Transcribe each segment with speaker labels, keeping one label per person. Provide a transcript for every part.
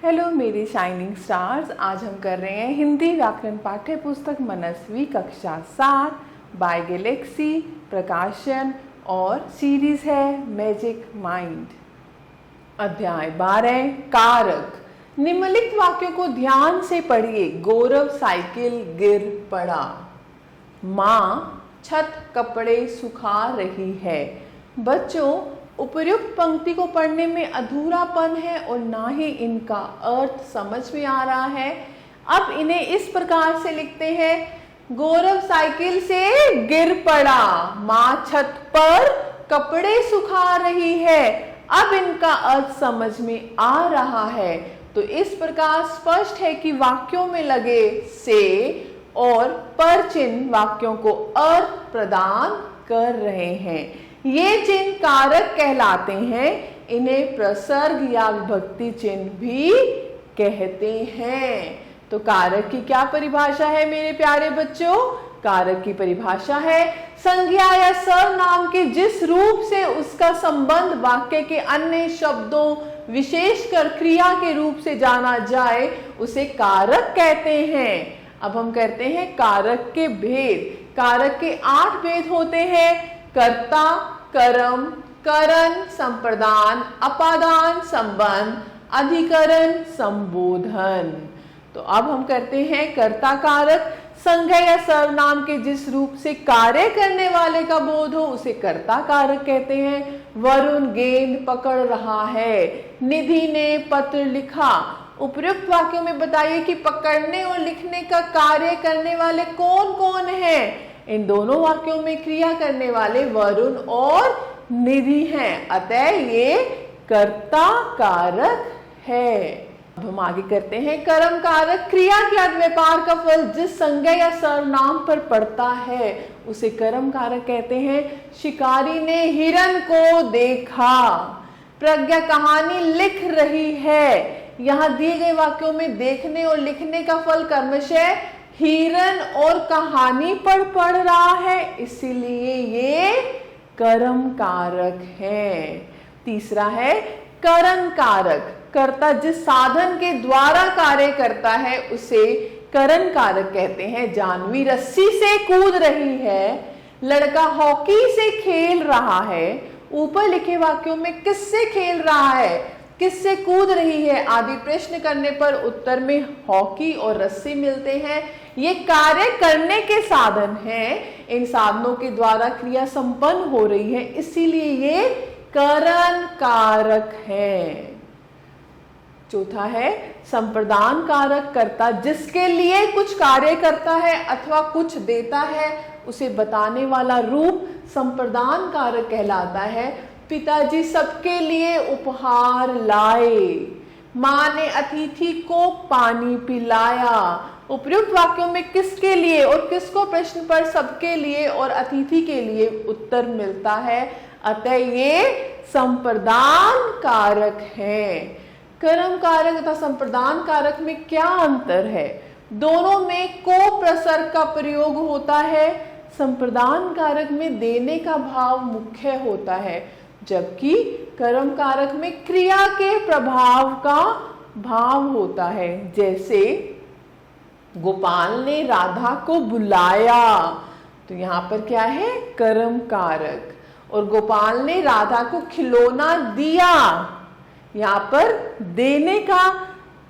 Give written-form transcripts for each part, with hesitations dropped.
Speaker 1: Hello मेरे shining stars. आज हम कर रहे हैं हिंदी व्याकरण पाठ्य पुस्तक मनस्वी कक्षा 7 बाय गैलेक्सी प्रकाशन और सीरीज है मैजिक माइंड। अध्याय 12 कारक। निम्नलिखित वाक्यों को ध्यान से पढ़िए। गौरव साइकिल गिर पड़ा। माँ छत कपड़े सुखा रही है। बच्चों, उपर्युक्त पंक्ति को पढ़ने में अधूरापन है और ना ही इनका अर्थ समझ में आ रहा है। अब इन्हें इस प्रकार से लिखते हैं। गौरव साइकिल से गिर पड़ा, माँ छत पर कपड़े सुखा रही है। अब इनका अर्थ समझ में आ रहा है। तो इस प्रकार स्पष्ट है कि वाक्यों में लगे से और पर चिन्ह वाक्यों को अर्थ प्रदान कर रहे हैं। ये चिन्ह कारक कहलाते हैं। इन्हें प्रसर्ग या विभक्ति चिन्ह भी कहते हैं। तो कारक की क्या परिभाषा है मेरे प्यारे बच्चों? कारक की परिभाषा है संज्ञा या सर्वनाम के जिस रूप से उसका संबंध वाक्य के अन्य शब्दों विशेषकर क्रिया के रूप से जाना जाए उसे कारक कहते हैं। अब हम करते हैं कारक के भेद। कारक के 8 भेद होते हैं। कर्ता, कर्म, करण, संप्रदान, अपादान, संबंध, अधिकरण, संबोधन। तो अब हम करते हैं कर्ता कारक। संज्ञा या सर्वनाम के जिस रूप से कार्य करने वाले का बोध हो उसे कर्ता कारक कहते हैं। वरुण गेंद पकड़ रहा है। निधि ने पत्र लिखा। उपयुक्त वाक्यों में बताइए कि पकड़ने और लिखने का कार्य करने वाले कौन कौन हैं? इन दोनों वाक्यों में क्रिया करने वाले वरुण और निधि हैं, अतः ये कर्ता कारक है। अब हम आगे करते हैं कर्म कारक। क्रिया के व्यापार का फल जिस संज्ञा या सर्वनाम पर पड़ता है उसे कर्म कारक कहते हैं। शिकारी ने हिरन को देखा। प्रज्ञा कहानी लिख रही है। यहाँ दिए गए वाक्यों में देखने और लिखने का फल क्रमशः हिरन और कहानी पर पड़ रहा है, इसीलिए ये कर्म कारक है। तीसरा है करण कारक। कर्ता जिस साधन के द्वारा कार्य करता है उसे करण कारक कहते हैं। जानवी रस्सी से कूद रही है। लड़का हॉकी से खेल रहा है। ऊपर लिखे वाक्यों में किससे खेल रहा है, किससे कूद रही है आदि प्रश्न करने पर उत्तर में हॉकी और रस्सी मिलते हैं। ये कार्य करने के साधन हैं। इन साधनों के द्वारा क्रिया संपन्न हो रही है, इसीलिए ये करण कारक है। चौथा है संप्रदान कारक। कर्ता जिसके लिए कुछ कार्य करता है अथवा कुछ देता है उसे बताने वाला रूप संप्रदान कारक कहलाता है। पिताजी सबके लिए उपहार लाए। माँ ने अतिथि को पानी पिलाया। उपयुक्त वाक्यों में किसके लिए और किसको प्रश्न पर सबके लिए और अतिथि के लिए उत्तर मिलता है, अतः ये संप्रदान कारक है। कर्म कारक तथा संप्रदान कारक में क्या अंतर है? दोनों में को प्रसर्ग का प्रयोग होता है। संप्रदान कारक में देने का भाव मुख्य होता है, जबकि कर्म कारक में क्रिया के प्रभाव का भाव होता है। जैसे गोपाल ने राधा को बुलाया, तो यहाँ पर क्या है? कर्म कारक। और गोपाल ने राधा को खिलौना दिया, यहाँ पर देने का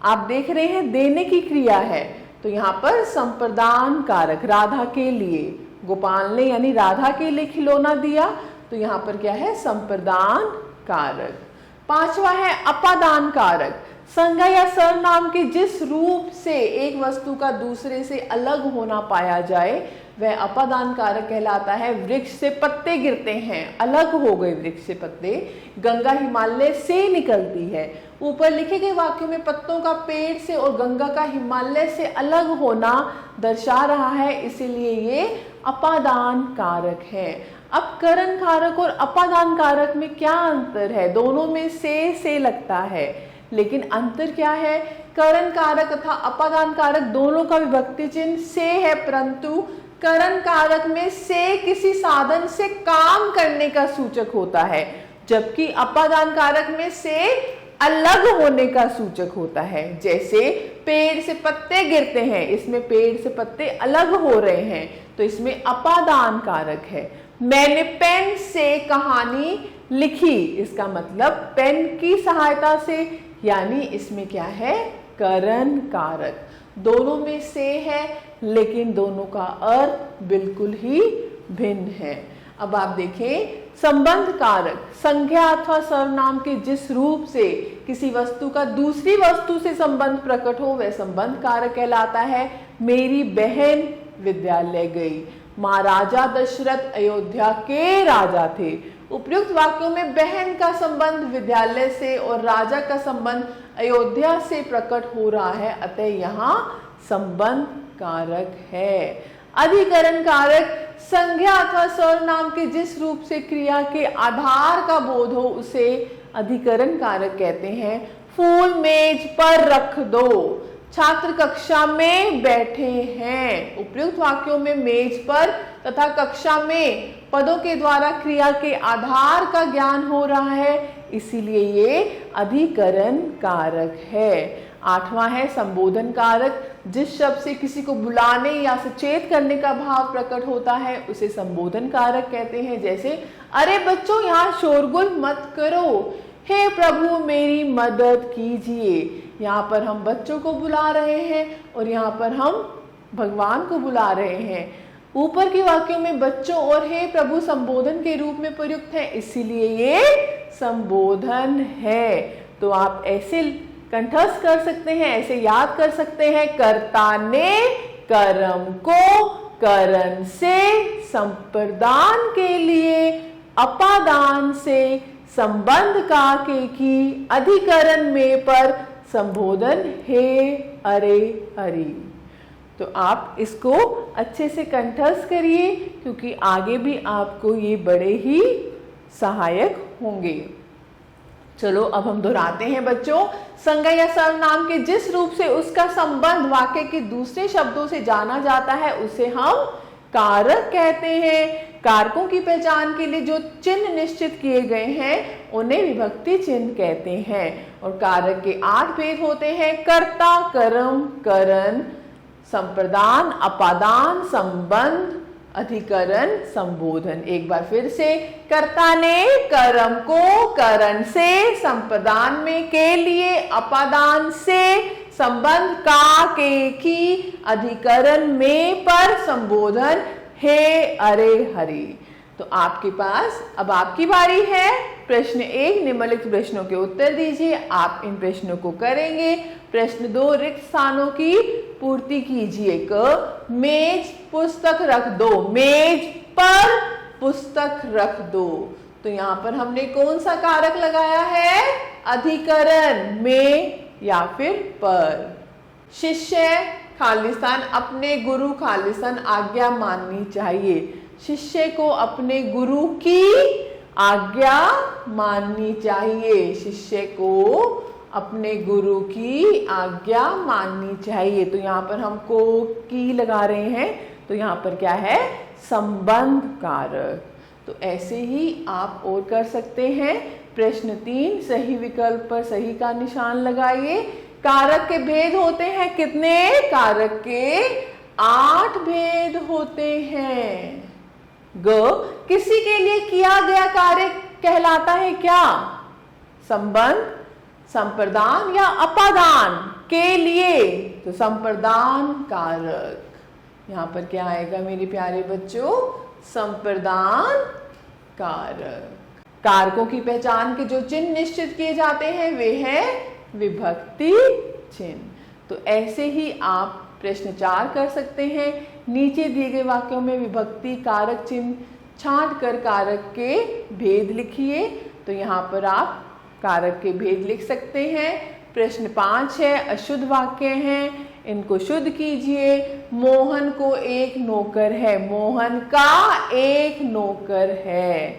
Speaker 1: आप देख रहे हैं, देने की क्रिया है, तो यहाँ पर संप्रदान कारक। राधा के लिए गोपाल ने यानी राधा के लिए खिलौना दिया, तो यहाँ पर क्या है? संप्रदान कारक। पांचवा है अपादान कारक। संज्ञा या सर्वनाम के जिस रूप से एक वस्तु का दूसरे से अलग होना पाया जाए वह अपादान कारक कहलाता है। वृक्ष से पत्ते गिरते हैं, अलग हो गए वृक्ष से पत्ते। गंगा हिमालय से निकलती है। ऊपर लिखे गए वाक्यों में पत्तों का पेड़ से और गंगा का हिमालय से अलग होना दर्शा रहा है, इसीलिए ये अपादान कारक है। अब करण कारक और अपादान कारक में क्या अंतर है? दोनों में से लगता है, लेकिन अंतर क्या है? करण कारक तथा अपादान कारक दोनों का विभक्ति चिन्ह से है, परंतु करण कारक में से किसी साधन से काम करने का सूचक होता है, जबकि अपादान कारक में से अलग होने का सूचक होता है। जैसे पेड़ से पत्ते गिरते हैं, इसमें पेड़ से पत्ते अलग हो रहे हैं, तो इसमें अपादान कारक है। मैंने पेन से कहानी लिखी, इसका मतलब पेन की सहायता से, यानी इसमें क्या है, करण कारक। दोनों में से है, लेकिन दोनों का अर्थ बिल्कुल ही भिन्न है। अब आप देखें, संबंध कारक संज्ञा अथवा सर्वनाम के जिस रूप से किसी वस्तु का दूसरी वस्तु से संबंध प्रकट हो वह संबंध कारक कहलाता है। मेरी बहन विद्यालय गई, महाराजा दशरथ अयोध्या के राजा थे। उपयुक्त वाक्यों में बहन का संबंध विद्यालय से और राजा का संबंध अयोध्या से प्रकट हो रहा है, अतः यहाँ संबंध कारक है। अधिकरण कारक संज्ञा अथवा सर्वनाम के जिस रूप से क्रिया के आधार का बोध हो उसे अधिकरण कारक कहते हैं। फूल मेज पर रख दो, छात्र कक्षा में बैठे हैं। उपयुक्त वाक्यों में मेज पर तथा कक्षा में पदों के द्वारा क्रिया के आधार का ज्ञान हो रहा है, इसीलिए ये अधिकरण कारक है। आठवां है संबोधन कारक, जिस शब्द से किसी को बुलाने या सचेत करने का भाव प्रकट होता है उसे संबोधन कारक कहते हैं। जैसे अरे बच्चों यहाँ शोरगुल मत करो, हे प्रभु मेरी मदद कीजिए। यहाँ पर हम बच्चों को बुला रहे हैं और यहाँ पर हम भगवान को बुला रहे हैं। ऊपर के वाक्यों में बच्चों और हे प्रभु संबोधन के रूप में प्रयुक्त है, इसीलिए ये संबोधन है। तो आप ऐसे कंठस्थ कर सकते हैं, ऐसे याद कर सकते हैं। कर्ता ने कर्म को करण से, संप्रदान के लिए अपादान से, संबंध का के की, अधिकरण में पर, संबोधन हे अरे हरि। तो आप इसको अच्छे से कंठस्थ करिए, क्योंकि आगे भी आपको ये बड़े ही सहायक होंगे। चलो अब हम दोहराते हैं बच्चों। संज्ञा या सर्वनाम के जिस रूप से उसका संबंध वाक्य के दूसरे शब्दों से जाना जाता है उसे हम कारक कहते हैं। कारकों की पहचान के लिए जो चिन्ह निश्चित किए गए हैं उन्हें विभक्ति चिन्ह कहते हैं। और कारक के 8 भेद होते हैं: कर्ता, कर्म, करण, संप्रदान, अपादान, संबंध, अधिकरण, संबोधन। एक बार फिर से, कर्ता ने कर्म को करण से, संप्रदान में के लिए, अपादान से, संबंध का के की, अधिकरण में पर, संबोधन हे अरे हरि। तो आपके पास अब आपकी बारी है। प्रश्न 1 निम्नलिखित प्रश्नों के उत्तर दीजिए। आप इन प्रश्नों को करेंगे। प्रश्न 2 रिक्त स्थानों की पूर्ति कीजिए। क मेज पुस्तक रख दो, मेज पर पुस्तक रख दो। तो यहाँ पर हमने कौन सा कारक लगाया है? अधिकरण, में या फिर पर। शिष्य खालिस्तान, अपने गुरु खालिस्तान आज्ञा माननी चाहिए। शिष्य को अपने गुरु की आज्ञा माननी चाहिए। शिष्य को अपने गुरु की आज्ञा माननी चाहिए। तो यहाँ पर हम को की लगा रहे हैं, तो यहाँ पर क्या है? संबंध कारक। तो ऐसे ही आप और कर सकते हैं। प्रश्न 3 सही विकल्प पर सही का निशान लगाइए। कारक के भेद होते हैं कितने? कारक के 8 भेद होते हैं। ग किसी के लिए किया गया कार्य कहलाता है क्या? संबंध, संप्रदान या अपादान के लिए, तो संप्रदान कारक। यहाँ पर क्या आएगा मेरे प्यारे बच्चों? संप्रदान कारक। कारकों की पहचान के जो चिन्ह निश्चित किए जाते हैं वे हैं विभक्ति चिन्ह। तो ऐसे ही आप प्रश्न 4 कर सकते हैं। नीचे दिए गए वाक्यों में विभक्ति कारक चिन्ह छांट कर कारक के भेद लिखिए। तो यहाँ पर आप कारक के भेद लिख सकते हैं। प्रश्न 5 है, अशुद्ध वाक्य हैं, इनको शुद्ध कीजिए। मोहन को एक नौकर है, मोहन का एक नौकर है।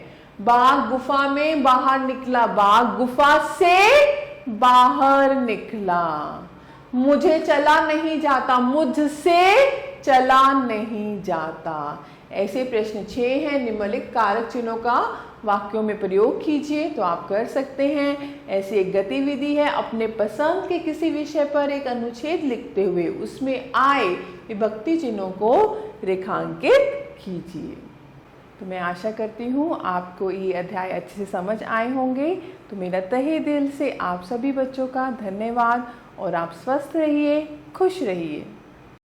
Speaker 1: बाघ गुफा में बाहर निकला, बाघ गुफा से बाहर निकला। मुझे चला नहीं जाता, मुझसे चला नहीं जाता। ऐसे प्रश्न 6 हैं, निम्नलिखित कारक चिन्हों का वाक्यों में प्रयोग कीजिए। तो आप कर सकते हैं। ऐसी एक गतिविधि है, अपने पसंद के किसी विषय पर एक अनुच्छेद लिखते हुए उसमें आए विभक्ति चिन्हों को रेखांकित कीजिए। तो मैं आशा करती हूँ आपको ये अध्याय अच्छे से समझ आए होंगे। तो मेरा तहे दिल से आप सभी बच्चों का धन्यवाद और आप स्वस्थ रहिए, खुश रहिए।